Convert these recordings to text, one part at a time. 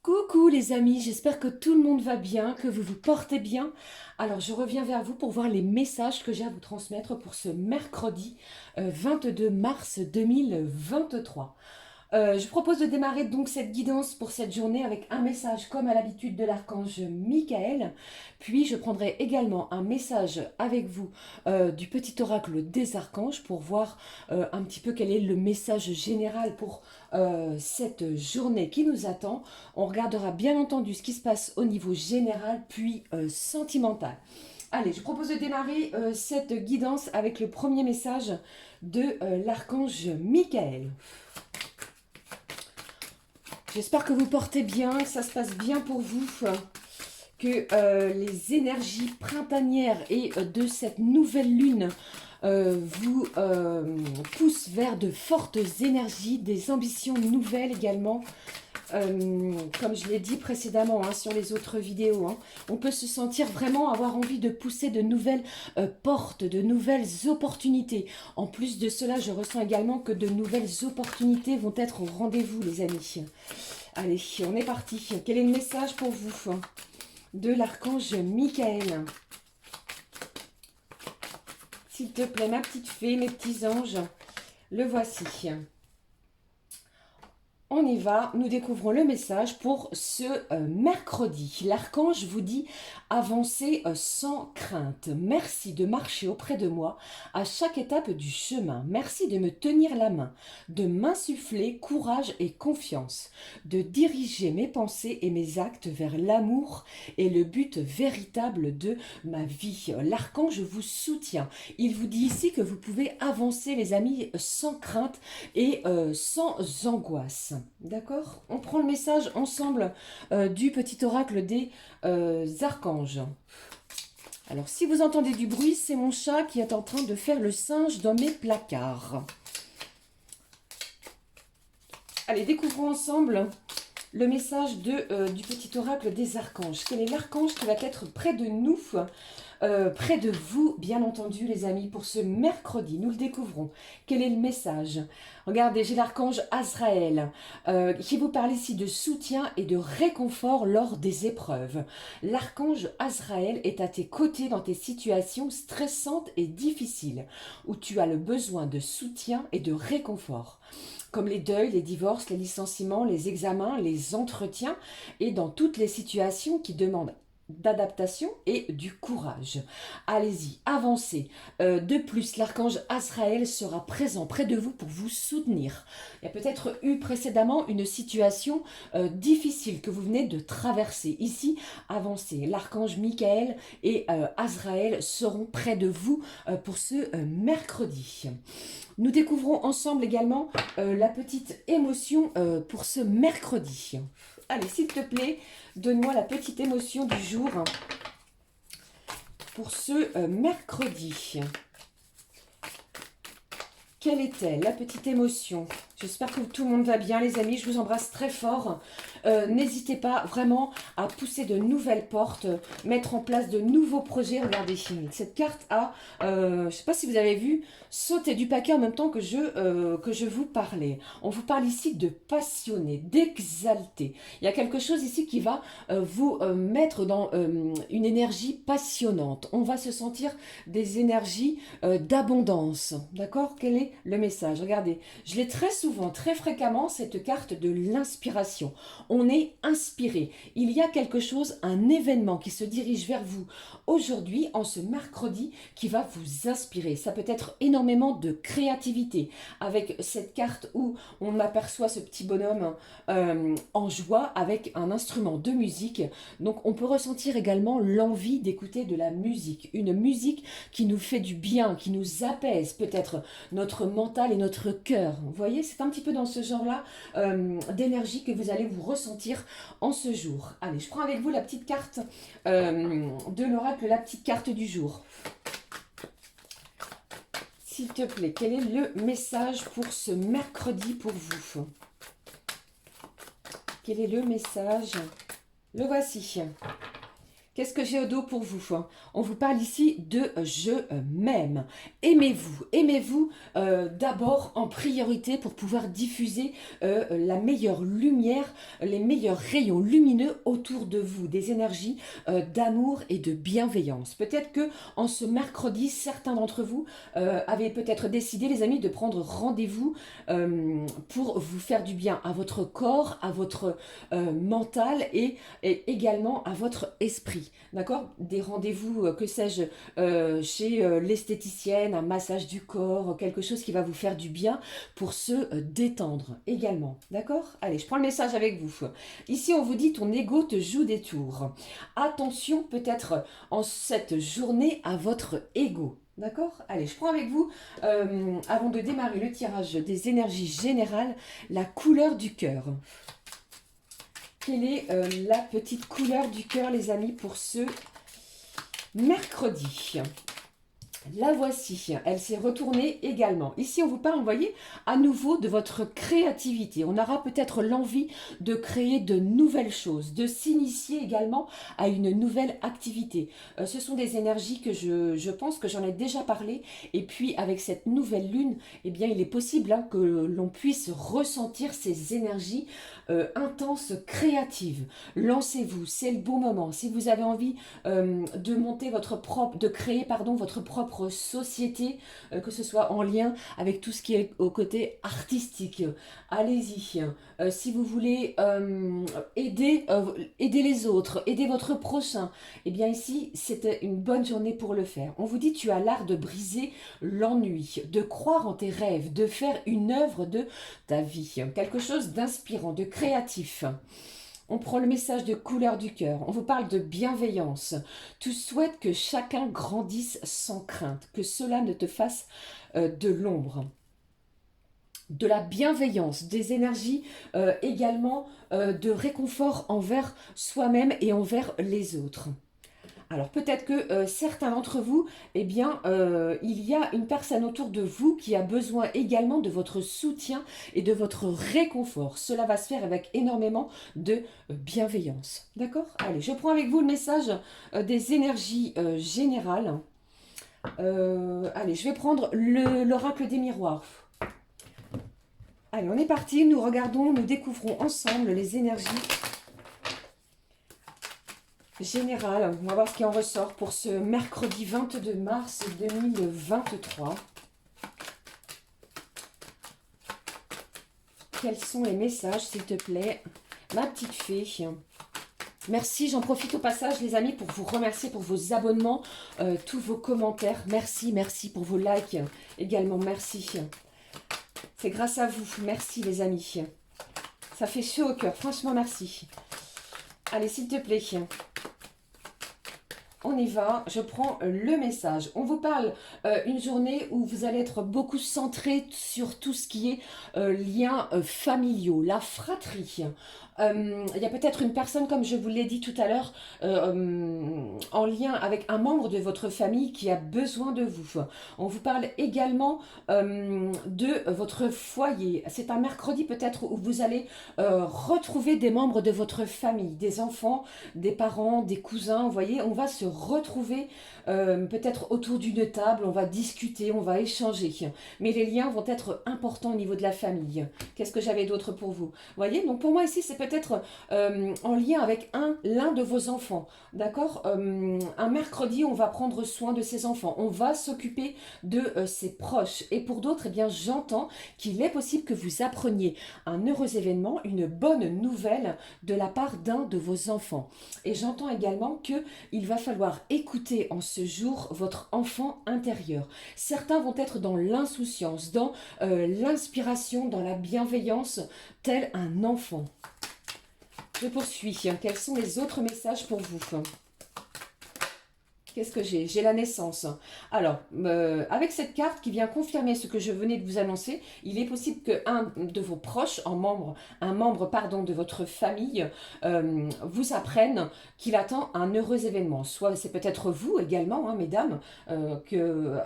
Coucou les amis, j'espère que tout le monde va bien, que vous vous portez bien. Alors je reviens vers vous pour voir les messages que j'ai à vous transmettre pour ce mercredi 22 mars 2023. Je propose de démarrer donc cette guidance pour cette journée avec un message comme à l'habitude de l'archange Michael. Puis je prendrai également un message avec vous du petit oracle des archanges pour voir un petit peu quel est le message général pour cette journée qui nous attend. On regardera bien entendu ce qui se passe au niveau général puis sentimental. Allez, je propose de démarrer cette guidance avec le premier message de l'archange Michael. J'espère que vous portez bien, que ça se passe bien pour vous, que les énergies printanières et de cette nouvelle lune vous poussent vers de fortes énergies, des ambitions nouvelles également. Comme je l'ai dit précédemment sur les autres vidéos, on peut se sentir vraiment avoir envie de pousser de nouvelles portes, de nouvelles opportunités. En plus de cela, je ressens également que de nouvelles opportunités vont être au rendez-vous, les amis. Allez, on est parti. Quel est le message pour vous de l'archange Michael? S'il te plaît, ma petite fée, mes petits anges, le voici. On y va, nous découvrons le message pour ce mercredi. L'archange vous dit « Avancez sans crainte. Merci de marcher auprès de moi à chaque étape du chemin. Merci de me tenir la main, de m'insuffler courage et confiance, de diriger mes pensées et mes actes vers l'amour et le but véritable de ma vie. » L'archange vous soutient. Il vous dit ici que vous pouvez avancer, les amis, sans crainte et sans angoisse. D'accord? On prend le message ensemble du petit oracle des archanges. Alors, si vous entendez du bruit, c'est mon chat qui est en train de faire le singe dans mes placards. Allez, découvrons ensemble le message du petit oracle des archanges. Quel est l'archange qui va être près de nous, près de vous, bien entendu, les amis, pour ce mercredi? Nous le découvrons. Quel est le message? Regardez, j'ai l'archange Azraël qui vous parle ici de soutien et de réconfort lors des épreuves. L'archange Azraël est à tes côtés dans tes situations stressantes et difficiles, où tu as le besoin de soutien et de réconfort, comme les deuils, les divorces, les licenciements, les examens, les entretiens, et dans toutes les situations qui demandent d'adaptation et du courage. Allez-y, avancez. De plus, l'archange Azraël sera présent près de vous pour vous soutenir. Il y a peut-être eu précédemment une situation difficile que vous venez de traverser. Ici, avancez. L'archange Michael et Azraël seront près de vous pour ce mercredi. Nous découvrons ensemble également la petite émotion pour ce mercredi. Allez, s'il te plaît, donne-moi la petite émotion du jour pour ce mercredi. Quelle est-elle, la petite émotion? J'espère que tout le monde va bien, les amis. Je vous embrasse très fort. N'hésitez pas vraiment à pousser de nouvelles portes, mettre en place de nouveaux projets. Regardez, cette carte a, je ne sais pas si vous avez vu, sauté du paquet en même temps que je vous parlais. On vous parle ici de passionné, d'exalté. Il y a quelque chose ici qui va vous mettre dans une énergie passionnante. On va se sentir des énergies d'abondance. D'accord? Quel est le message? Regardez, je l'ai très souvent, très fréquemment, cette carte de l'inspiration. On est inspiré. Il y a quelque chose, un événement qui se dirige vers vous aujourd'hui, en ce mercredi, qui va vous inspirer. Ça peut être énormément de créativité. Avec cette carte où on aperçoit ce petit bonhomme en joie avec un instrument de musique. Donc on peut ressentir également l'envie d'écouter de la musique. Une musique qui nous fait du bien, qui nous apaise peut-être notre mental et notre cœur. Vous voyez, c'est un petit peu dans ce genre-là d'énergie que vous allez vous ressentir en ce jour. Allez, je prends avec vous la petite carte de l'oracle, la petite carte du jour. S'il te plaît, quel est le message pour ce mercredi pour vous? Quel est le message? Le voici. Qu'est-ce que j'ai au dos pour vous? On vous parle ici de je m'aime. Aimez-vous. Aimez-vous d'abord en priorité pour pouvoir diffuser la meilleure lumière, les meilleurs rayons lumineux autour de vous, des énergies d'amour et de bienveillance. Peut-être que en ce mercredi, certains d'entre vous avaient peut-être décidé, les amis, de prendre rendez-vous pour vous faire du bien à votre corps, à votre mental et également à votre esprit. D'accord? Des rendez-vous, que sais-je, chez l'esthéticienne, un massage du corps, quelque chose qui va vous faire du bien pour se détendre également. D'accord? Allez, je prends le message avec vous. Ici, on vous dit ton ego te joue des tours. Attention peut-être en cette journée à votre ego. D'accord? Allez, je prends avec vous, avant de démarrer le tirage des énergies générales, la couleur du cœur. Quelle est la petite couleur du cœur, les amis, pour ce mercredi? La voici, elle s'est retournée également. Ici, on vous parle, vous voyez, à nouveau de votre créativité. On aura peut-être l'envie de créer de nouvelles choses, de s'initier également à une nouvelle activité. Ce sont des énergies que je pense que j'en ai déjà parlé. Et puis, avec cette nouvelle lune, eh bien, il est possible que l'on puisse ressentir ces énergies intenses, créatives. Lancez-vous, c'est le bon moment. Si vous avez envie de monter votre propre, de créer, pardon, votre propre société, que ce soit en lien avec tout ce qui est au côté artistique. Allez-y. Si vous voulez aider les autres, aider votre prochain, eh bien ici, c'est une bonne journée pour le faire. On vous dit, tu as l'art de briser l'ennui, de croire en tes rêves, de faire une œuvre de ta vie. Quelque chose d'inspirant, de créatif. On prend le message de couleur du cœur. On vous parle de bienveillance. Tu souhaites que chacun grandisse sans crainte, que cela ne te fasse de l'ombre. De la bienveillance, des énergies également de réconfort envers soi-même et envers les autres. Alors peut-être que certains d'entre vous, eh bien, il y a une personne autour de vous qui a besoin également de votre soutien et de votre réconfort. Cela va se faire avec énormément de bienveillance. D'accord? Allez, je prends avec vous le message des énergies générales. Allez, je vais prendre l'oracle des miroirs. Allez, on est parti. Nous regardons, nous découvrons ensemble les énergies général. On va voir ce qui en ressort pour ce mercredi 22 mars 2023. Quels sont les messages, s'il te plaît, ma petite fée? Merci, j'en profite au passage, les amis, pour vous remercier pour vos abonnements, tous vos commentaires. Merci, merci pour vos likes également, merci. C'est grâce à vous, merci les amis. Ça fait chaud au cœur, franchement, merci. Allez, s'il te plaît. On y va, je prends le message. On vous parle une journée où vous allez être beaucoup centré sur tout ce qui est liens familiaux, la fratrie. Il y a peut-être une personne, comme je vous l'ai dit tout à l'heure, en lien avec un membre de votre famille qui a besoin de vous. On vous parle également de votre foyer. C'est un mercredi peut-être où vous allez retrouver des membres de votre famille, des enfants, des parents, des cousins. Vous voyez, on va se retrouver peut-être autour d'une table, on va discuter, on va échanger. Mais les liens vont être importants au niveau de la famille. Qu'est-ce que j'avais d'autre pour vous? Vous voyez, donc pour moi ici, c'est peut-être en lien avec l'un de vos enfants. D'accord? Un mercredi, on va prendre soin de ses enfants. On va s'occuper de ses proches. Et pour d'autres, eh bien, j'entends qu'il est possible que vous appreniez un heureux événement, une bonne nouvelle de la part d'un de vos enfants. Et j'entends également qu'il va falloir écouter en ce jour votre enfant intérieur. Certains vont être dans l'insouciance, dans l'inspiration, dans la bienveillance, tel un enfant. Je poursuis. Quels sont les autres messages pour vous? Qu'est-ce que j'ai? J'ai la naissance. Alors, avec cette carte qui vient confirmer ce que je venais de vous annoncer, il est possible qu'un de vos proches, un membre pardon, de votre famille, vous apprenne qu'il attend un heureux événement. Soit c'est peut-être vous également, hein, mesdames, que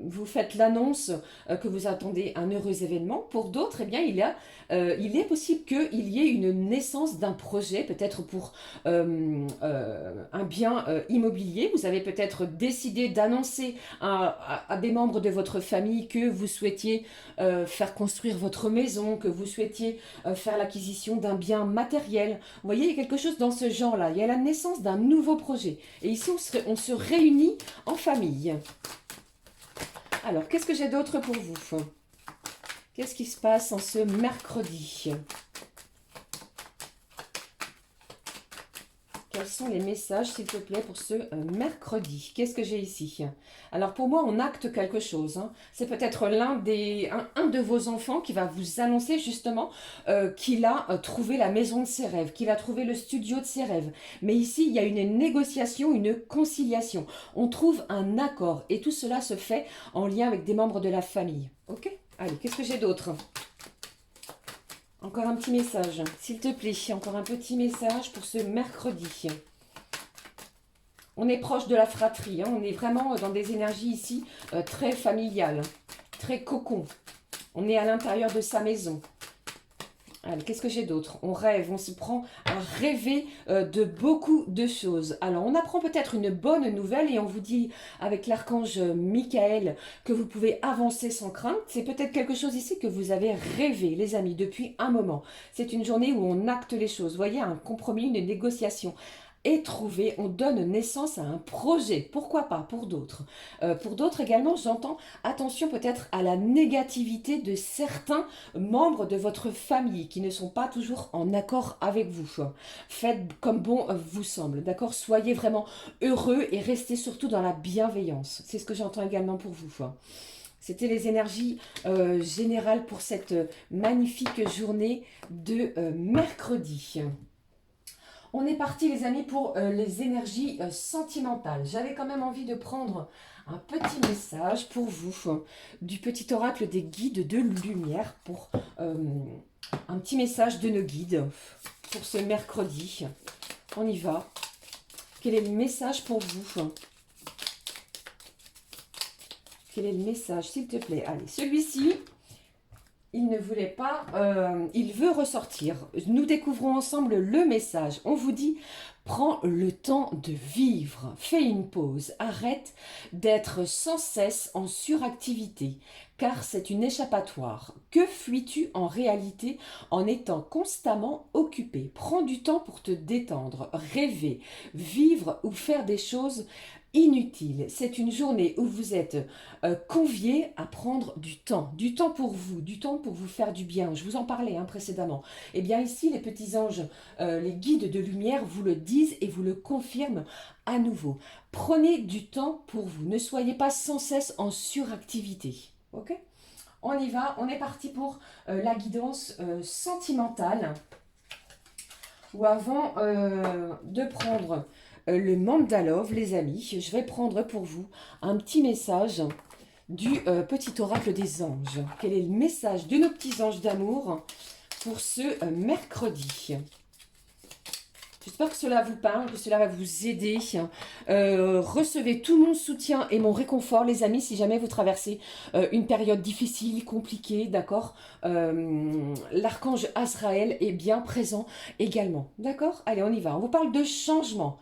vous faites l'annonce que vous attendez un heureux événement. Pour d'autres, eh bien, il est possible qu'il y ait une naissance d'un projet, peut-être pour un bien immobilier. Vous avez peut-être décidé d'annoncer à des membres de votre famille que vous souhaitiez faire construire votre maison, que vous souhaitiez faire l'acquisition d'un bien matériel. Vous voyez, il y a quelque chose dans ce genre-là. Il y a la naissance d'un nouveau projet. Et ici, on se réunit en famille. Alors, qu'est-ce que j'ai d'autre pour vous? Qu'est-ce qui se passe en ce mercredi? Quels sont les messages, s'il te plaît, pour ce mercredi? Qu'est-ce que j'ai ici? Alors, pour moi, on acte quelque chose. Hein. C'est peut-être un de vos enfants qui va vous annoncer justement qu'il a trouvé la maison de ses rêves, qu'il a trouvé le studio de ses rêves. Mais ici, il y a une négociation, une conciliation. On trouve un accord et tout cela se fait en lien avec des membres de la famille. Ok? Allez, qu'est-ce que j'ai d'autre? Encore un petit message, s'il te plaît. Encore un petit message pour ce mercredi. On est proche de la fratrie. Hein, on est vraiment dans des énergies ici très familiales, très cocon. On est à l'intérieur de sa maison. Allez, qu'est-ce que j'ai d'autre? On rêve, on se prend à rêver de beaucoup de choses. Alors, on apprend peut-être une bonne nouvelle et on vous dit avec l'archange Michael que vous pouvez avancer sans crainte. C'est peut-être quelque chose ici que vous avez rêvé, les amis, depuis un moment. C'est une journée où on acte les choses. Vous voyez, un compromis, une négociation est trouvé, on donne naissance à un projet, pourquoi pas pour d'autres. Pour d'autres également, j'entends, attention peut-être à la négativité de certains membres de votre famille qui ne sont pas toujours en accord avec vous. Faites comme bon vous semble, d'accord? Soyez vraiment heureux et restez surtout dans la bienveillance. C'est ce que j'entends également pour vous. C'était les énergies générales pour cette magnifique journée de mercredi. On est parti les amis pour les énergies sentimentales. J'avais quand même envie de prendre un petit message pour vous du petit oracle des guides de lumière pour un petit message de nos guides pour ce mercredi. On y va. Quel est le message pour vous? Quel est le message s'il te plaît? Allez, celui-ci... Il ne voulait pas, il veut ressortir. Nous découvrons ensemble le message. On vous dit, prends le temps de vivre, fais une pause, arrête d'être sans cesse en suractivité, car c'est une échappatoire. Que fuis-tu en réalité en étant constamment occupé? Prends du temps pour te détendre, rêver, vivre ou faire des choses inutile. C'est une journée où vous êtes conviés à prendre du temps pour vous, du temps pour vous faire du bien. Je vous en parlais précédemment. Et bien ici, les petits anges, les guides de lumière vous le disent et vous le confirment à nouveau. Prenez du temps pour vous. Ne soyez pas sans cesse en suractivité. Ok? On y va. On est parti pour la guidance sentimentale. Ou avant de prendre le Mandalove, les amis, je vais prendre pour vous un petit message du petit oracle des anges. Quel est le message de nos petits anges d'amour pour ce mercredi? J'espère que cela vous parle, que cela va vous aider. Recevez tout mon soutien et mon réconfort, les amis, si jamais vous traversez une période difficile, compliquée, d'accord? L'archange Azraël est bien présent également, d'accord? Allez, on y va. On vous parle de changement.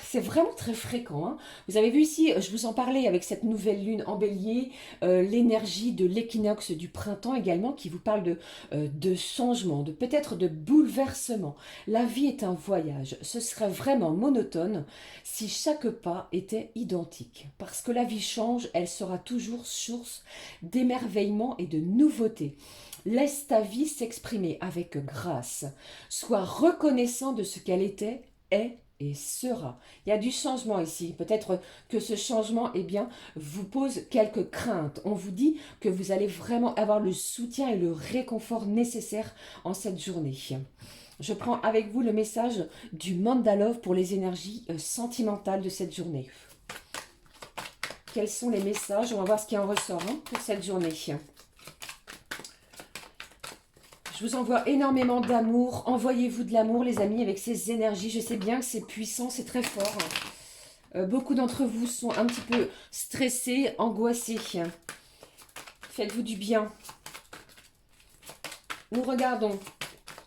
C'est vraiment très fréquent. Hein. Vous avez vu ici, je vous en parlais avec cette nouvelle lune en bélier, l'énergie de l'équinoxe du printemps également qui vous parle de changement, de peut-être de bouleversement. La vie est un voyage. Ce serait vraiment monotone si chaque pas était identique. Parce que la vie change, elle sera toujours source d'émerveillement et de nouveauté. Laisse ta vie s'exprimer avec grâce. Sois reconnaissant de ce qu'elle était, est et sera. Il y a du changement ici. Peut-être que ce changement, eh bien, vous pose quelques craintes. On vous dit que vous allez vraiment avoir le soutien et le réconfort nécessaire en cette journée. Je prends avec vous le message du Mandalove pour les énergies sentimentales de cette journée. Quels sont les messages? On va voir ce qui en ressort pour cette journée. Je vous envoie énormément d'amour. Envoyez-vous de l'amour, les amis, avec ces énergies. Je sais bien que c'est puissant, c'est très fort. Beaucoup d'entre vous sont un petit peu stressés, angoissés. Faites-vous du bien. Nous regardons.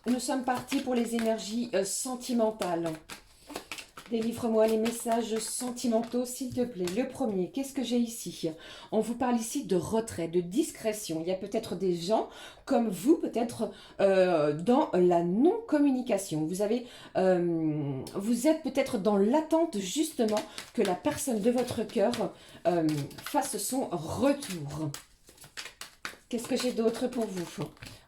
Nous sommes partis pour les énergies sentimentales. Délivre-moi les messages sentimentaux, s'il te plaît. Le premier, qu'est-ce que j'ai ici? On vous parle ici de retrait, de discrétion. Il y a peut-être des gens comme vous, peut-être dans la non-communication. Vous êtes peut-être dans l'attente justement que la personne de votre cœur fasse son retour. Qu'est-ce que j'ai d'autre pour vous?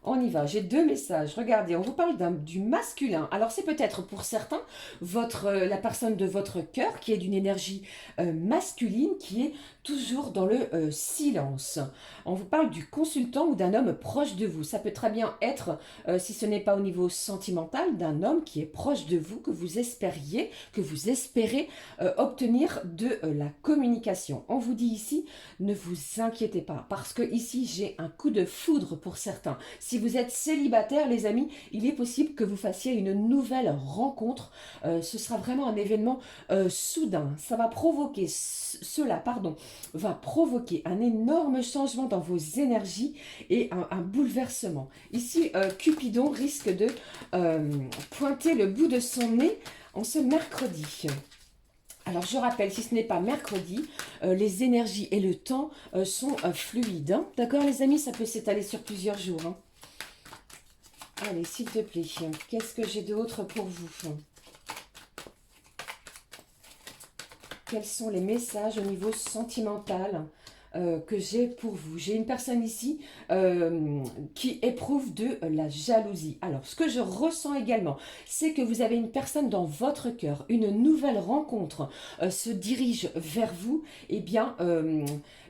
On y va, j'ai deux messages. Regardez, on vous parle du masculin. Alors c'est peut-être pour certains la personne de votre cœur qui est d'une énergie masculine, qui est toujours dans le silence. On vous parle du consultant ou d'un homme proche de vous. Ça peut très bien être, si ce n'est pas au niveau sentimental, d'un homme qui est proche de vous, que vous espériez, que vous espérez obtenir de la communication. On vous dit ici, ne vous inquiétez pas, parce que ici j'ai un coup de foudre pour certains. Si vous êtes célibataire, les amis, il est possible que vous fassiez une nouvelle rencontre. Ce sera vraiment un événement soudain. Ça va provoquer, va provoquer un énorme changement dans vos énergies et un bouleversement. Ici, Cupidon risque de pointer le bout de son nez en ce mercredi. Alors, je rappelle, si ce n'est pas mercredi, les énergies et le temps sont fluides. D'accord, les amis, ça peut s'étaler sur plusieurs jours. Allez, s'il te plaît, qu'est-ce que j'ai d'autre pour vous? Quels sont les messages au niveau sentimental que j'ai pour vous? J'ai une personne ici qui éprouve de la jalousie. Alors, ce que je ressens également, c'est que vous avez une personne dans votre cœur, une nouvelle rencontre se dirige vers vous. Eh bien,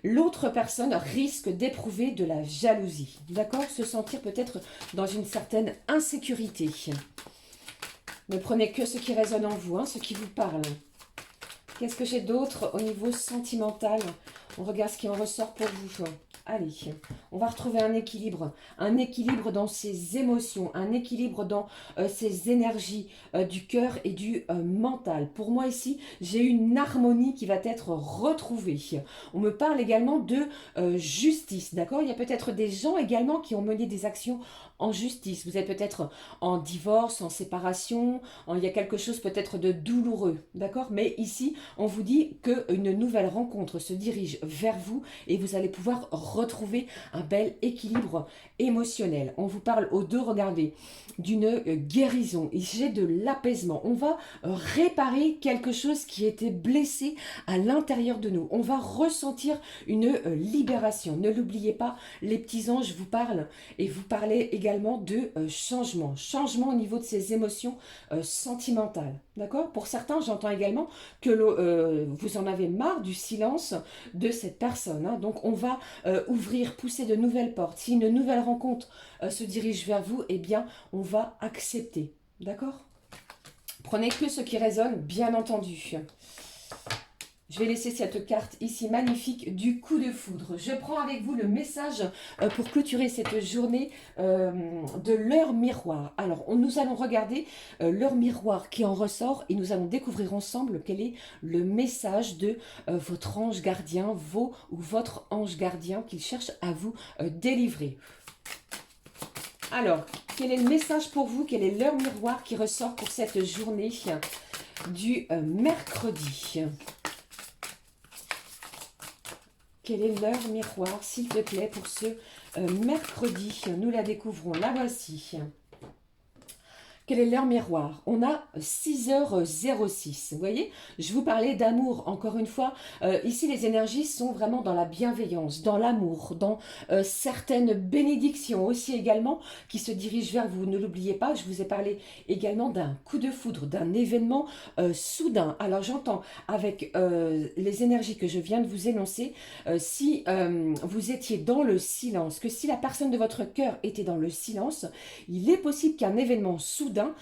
l'autre personne risque d'éprouver de la jalousie. D'accord? Se sentir peut-être dans une certaine insécurité. Ne prenez que ce qui résonne en vous, ce qui vous parle. Qu'est-ce que j'ai d'autre au niveau sentimental? On regarde ce qui en ressort pour vous. Allez, on va retrouver un équilibre dans ses émotions, un équilibre dans ses énergies du cœur et du mental. Pour moi ici, j'ai une harmonie qui va être retrouvée. On me parle également de justice, d'accord? Il y a peut-être des gens également qui ont mené des actions en justice. Vous êtes peut-être en divorce, en séparation, il y a quelque chose peut-être de douloureux, d'accord? Mais ici, on vous dit qu'une nouvelle rencontre se dirige vers vous et vous allez pouvoir retrouver un bel équilibre émotionnel. On vous parle aux deux, regardez, d'une guérison. Et j'ai de l'apaisement. On va réparer quelque chose qui était blessé à l'intérieur de nous. On va ressentir une libération. Ne l'oubliez pas, les petits anges vous parlent et vous parlez également de changement. Changement au niveau de ses émotions sentimentales. D'accord? Pour certains, j'entends également que vous en avez marre du silence de cette personne. Donc, on va ouvrir, pousser de nouvelles portes. Si une nouvelle rencontre se dirige vers vous, eh bien, on va accepter. D'accord? Prenez que ce qui résonne, bien entendu. Je vais laisser cette carte ici magnifique du coup de foudre. Je prends avec vous le message pour clôturer cette journée de l'heure miroir. Alors, nous allons regarder l'heure miroir qui en ressort et nous allons découvrir ensemble quel est le message de votre ange gardien, ou votre ange gardien qu'il cherche à vous délivrer. Alors, quel est le message pour vous? Quelle est l'heure miroir qui ressort pour cette journée du mercredi? Quelle est l'heure miroir, s'il te plaît, pour ce mercredi? Nous la découvrons. La voici. Quelle est l'heure miroir? On a 6h06. Vous voyez, je vous parlais d'amour, encore une fois. Ici, les énergies sont vraiment dans la bienveillance, dans l'amour, dans certaines bénédictions aussi également qui se dirigent vers vous. Ne l'oubliez pas, je vous ai parlé également d'un coup de foudre, d'un événement soudain. Alors, j'entends avec les énergies que je viens de vous énoncer, si vous étiez dans le silence, que si la personne de votre cœur était dans le silence, il est possible qu'un événement soudain soudain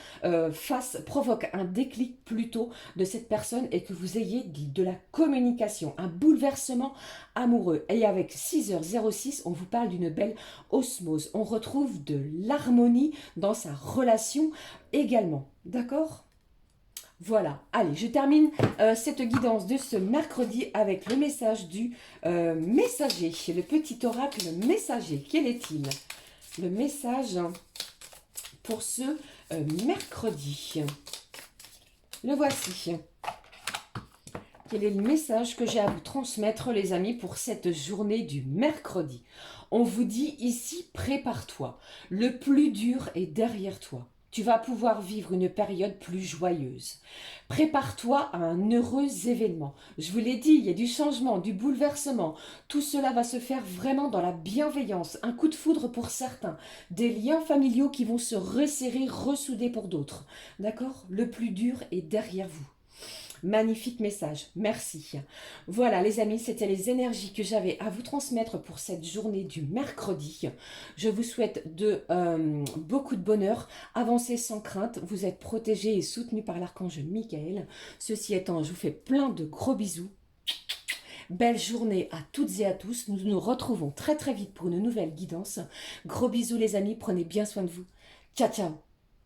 provoque un déclic plutôt de cette personne et que vous ayez de la communication, un bouleversement amoureux. Et avec 6h06, on vous parle d'une belle osmose. On retrouve de l'harmonie dans sa relation également. D'accord ? Voilà, allez, je termine cette guidance de ce mercredi avec le message du messager, le petit oracle messager. Quel est-il? Le message pour ce mercredi. Le voici. Quel est le message que j'ai à vous transmettre, les amis, pour cette journée du mercredi? On vous dit ici, prépare-toi. Le plus dur est derrière toi. Tu vas pouvoir vivre une période plus joyeuse. Prépare-toi à un heureux événement. Je vous l'ai dit, il y a du changement, du bouleversement. Tout cela va se faire vraiment dans la bienveillance. Un coup de foudre pour certains. Des liens familiaux qui vont se resserrer, ressouder pour d'autres. D'accord? Le plus dur est derrière vous. Magnifique message, merci. Voilà les amis, c'était les énergies que j'avais à vous transmettre pour cette journée du mercredi. Je vous souhaite beaucoup de bonheur, avancez sans crainte, vous êtes protégés et soutenus par l'archange Michael. Ceci étant, je vous fais plein de gros bisous. Belle journée à toutes et à tous, nous nous retrouvons très très vite pour une nouvelle guidance. Gros bisous les amis, prenez bien soin de vous. Ciao ciao.